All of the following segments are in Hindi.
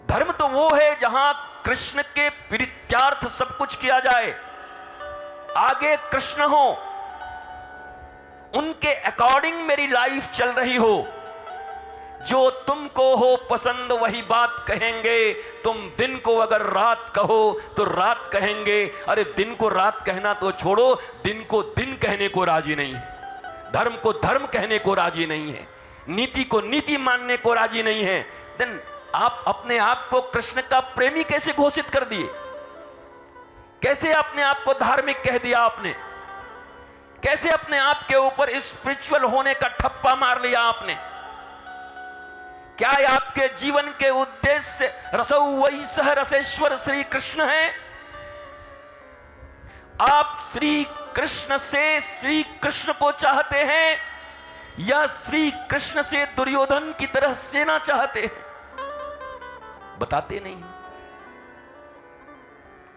धर्म तो वो है जहां कृष्ण के प्रीत्यार्थ सब कुछ किया जाए, आगे कृष्ण हो, उनके अकॉर्डिंग मेरी लाइफ चल रही हो, जो तुमको हो पसंद वही बात कहेंगे, तुम दिन को अगर रात कहो तो रात कहेंगे। अरे दिन को रात कहना तो छोड़ो, दिन को दिन कहने को राजी नहीं है, धर्म को धर्म कहने को राजी नहीं है, नीति को नीति मानने को राजी नहीं है। देन आप अपने आप को कृष्ण का प्रेमी कैसे घोषित कर दिए? कैसे अपने आप को धार्मिक कह दिया आपने? कैसे अपने आप के ऊपर स्पिरिचुअल होने का ठप्पा मार लिया आपने? क्या आपके जीवन के उद्देश्य रसौ वही सह रसेश्वर श्री कृष्ण है? आप श्री कृष्ण से श्री कृष्ण को चाहते हैं या श्री कृष्ण से दुर्योधन की तरह सेना चाहते हैं? बताते नहीं।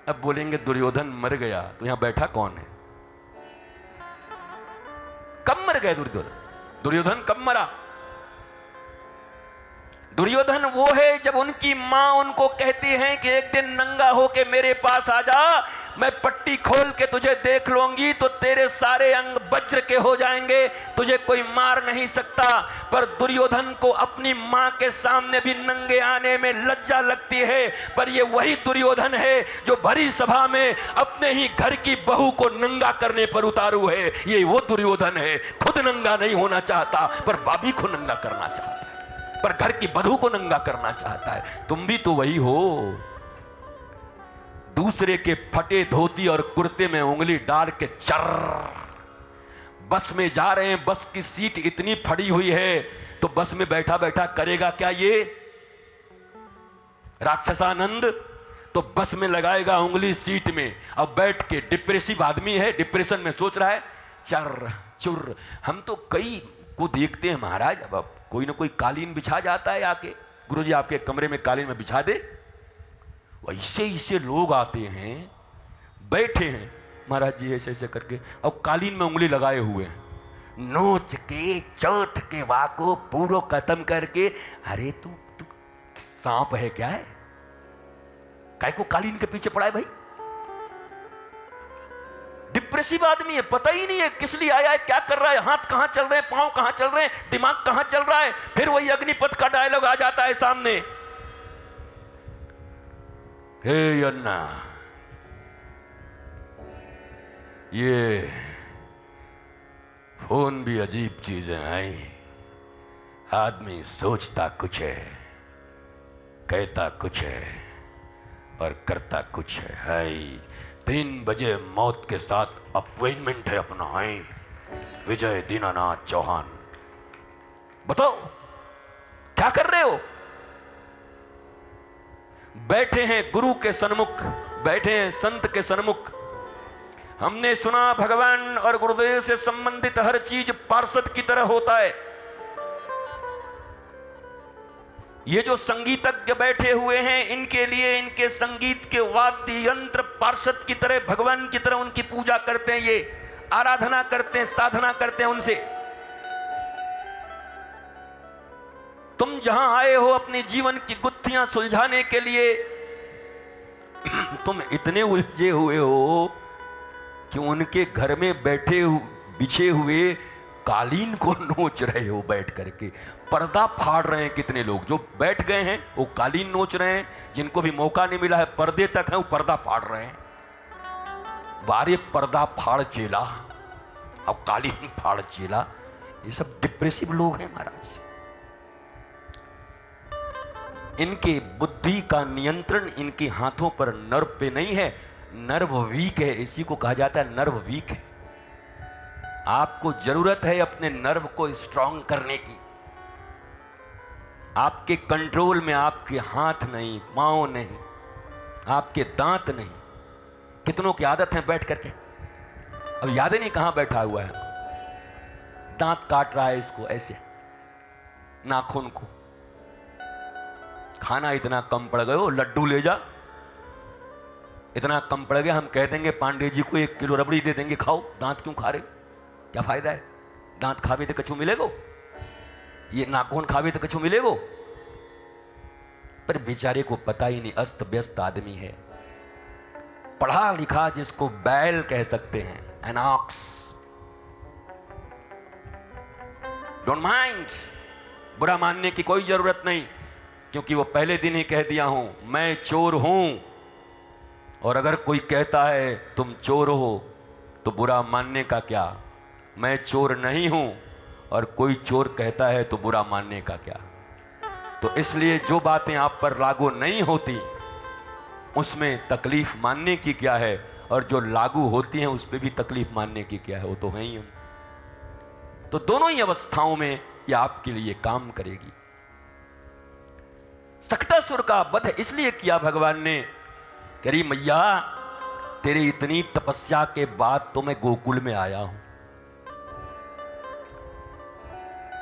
अब बोलेंगे दुर्योधन मर गया, तो यहां बैठा कौन है? कब मर गए दुर्योधन? दुर्योधन कब मरा? दुर्योधन वो है जब उनकी मां उनको कहती है कि एक दिन नंगा होके मेरे पास आ जा, मैं पट्टी खोल के तुझे देख लूंगी तो तेरे सारे अंग वज्र के हो जाएंगे, तुझे कोई मार नहीं सकता। पर दुर्योधन को अपनी मां के सामने भी नंगे आने में लज्जा लगती है। पर ये वही दुर्योधन है जो भरी सभा में अपने ही घर की बहू को नंगा करने पर उतारू है। ये वो दुर्योधन है, खुद नंगा नहीं होना चाहता पर भाभी को नंगा करना चाहता है, पर घर की बधू को नंगा करना चाहता है। तुम भी तो वही हो, दूसरे के फटे धोती और कुर्ते में उंगली डाल के चर बस में जा रहे हैं। बस की सीट इतनी फटी हुई है तो बस में बैठा बैठा करेगा क्या ये राक्षसानंद? तो बस में लगाएगा उंगली सीट में, अब बैठ के डिप्रेसिव आदमी है, डिप्रेशन में सोच रहा है चर चुर। हम तो कई को देखते हैं महाराज, अब कोई ना कोई कालीन बिछा जाता है आके, गुरुजी आपके कमरे में कालीन में बिछा दे, वैसे ऐसे लोग आते हैं, बैठे हैं महाराज जी ऐसे ऐसे करके, और कालीन में उंगली लगाए हुए हैं, नोच के चौथ के वाको पूरो खत्म करके। अरे तू सांप है क्या है? काय को कालीन के पीछे पड़ा है भाई? डिप्रेसिव आदमी है, पता ही नहीं है किस लिए आया है, क्या कर रहा है, हाथ कहां चल रहे हैं, पांव कहां चल रहे हैं, दिमाग कहां चल रहा है। फिर वही अग्निपथ का डायलॉग आ जाता है सामने, हे अन्ना ये फोन भी अजीब चीजें आई, आदमी सोचता कुछ है, कहता कुछ है और करता कुछ है। हाय 3 बजे मौत के साथ अपॉइंटमेंट है अपना। है विजय दीनानाथ चौहान, बताओ क्या कर रहे हो? बैठे हैं गुरु के सन्मुख, बैठे हैं संत के सन्मुख। हमने सुना भगवान और गुरुदेव से संबंधित हर चीज पार्षद की तरह होता है। ये जो संगीतज्ञ बैठे हुए हैं, इनके लिए इनके संगीत के वाद्य यंत्र पार्षद की तरह, भगवान की तरह उनकी पूजा करते हैं, ये आराधना करते हैं, साधना करते हैं उनसे। तुम जहां आए हो अपने जीवन की गुत्थियां सुलझाने के लिए, तुम इतने उलझे हुए हो कि उनके घर में बैठे बिछे हुए कालीन को नोच रहे हो बैठ करके। पर्दा फाड़ रहे हैं कितने लोग, जो बैठ गए हैं वो कालीन नोच रहे हैं, जिनको भी मौका नहीं मिला है पर्दे तक है वो पर्दा फाड़ रहे हैं। बारे पर्दा फाड़ चेला, अब कालीन फाड़ चेला, ये सब डिप्रेसिव लोग हैं महाराज। इनके बुद्धि का नियंत्रण इनके हाथों पर नर्व पे नहीं है, नर्व वीक है, इसी को कहा जाता है नर्व वीक है। आपको जरूरत है अपने नर्व को स्ट्रांग करने की। आपके कंट्रोल में आपके हाथ नहीं, पांव नहीं, आपके दांत नहीं। कितनों की आदत है बैठ करके, अब याद ही नहीं कहां बैठा हुआ है, दांत काट रहा है इसको ऐसे, नाखून को। खाना इतना कम पड़ गया, लड्डू ले जा, इतना कम पड़ गया, हम कह देंगे पांडे जी को 1 किलो रबड़ी दे देंगे, खाओ। दांत क्यों खा रहे, क्या फायदा है? दांत खावे तो कछु मिलेगो, ये नाखून खावे तो कछु मिलेगो। पर बेचारे को पता ही नहीं, अस्त व्यस्त आदमी है, पढ़ा लिखा जिसको बैल कह सकते हैं, एन ऑक्स। डोंट माइंड, बुरा मानने की कोई जरूरत नहीं, क्योंकि वो पहले दिन ही कह दिया हूं मैं चोर हूं। और अगर कोई कहता है तुम चोर हो तो बुरा मानने का क्या, मैं चोर नहीं हूं और कोई चोर कहता है तो बुरा मानने का क्या। तो इसलिए जो बातें आप पर लागू नहीं होती उसमें तकलीफ मानने की क्या है, और जो लागू होती हैं उस पर भी तकलीफ मानने की क्या है, वो तो है ही हम। तो दोनों ही अवस्थाओं में ये आपके लिए काम करेगी। सक्तासुर का वध इसलिए किया भगवान ने, करी मैया तेरी इतनी तपस्या के बाद तो मैं गोकुल में आया हूं,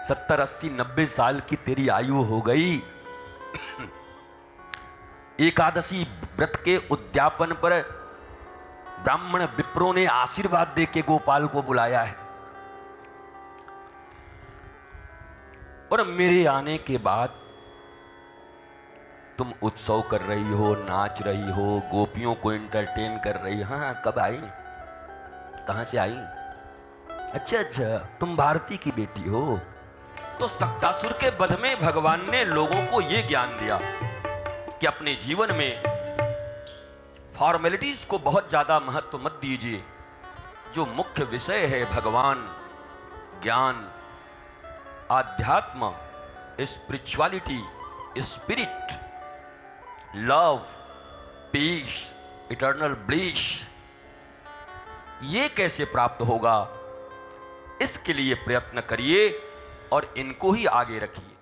70, 80, 90 साल की तेरी आयु हो गई, एकादशी व्रत के उद्यापन पर ब्राह्मण विप्रों ने आशीर्वाद देके गोपाल को बुलाया है, और मेरे आने के बाद तुम उत्सव कर रही हो, नाच रही हो, गोपियों को एंटरटेन कर रही हो। हाँ, कब आई, कहां से आई? अच्छा अच्छा, तुम भारती की बेटी हो। तो सक्तासुर के वध में भगवान ने लोगों को यह ज्ञान दिया कि अपने जीवन में फॉर्मेलिटीज को बहुत ज्यादा महत्व मत दीजिए। जो मुख्य विषय है भगवान, ज्ञान, आध्यात्म, spirituality, spirit, love, peace, eternal bliss, ये कैसे प्राप्त होगा, इसके लिए प्रयत्न करिए और इनको ही आगे रखिए।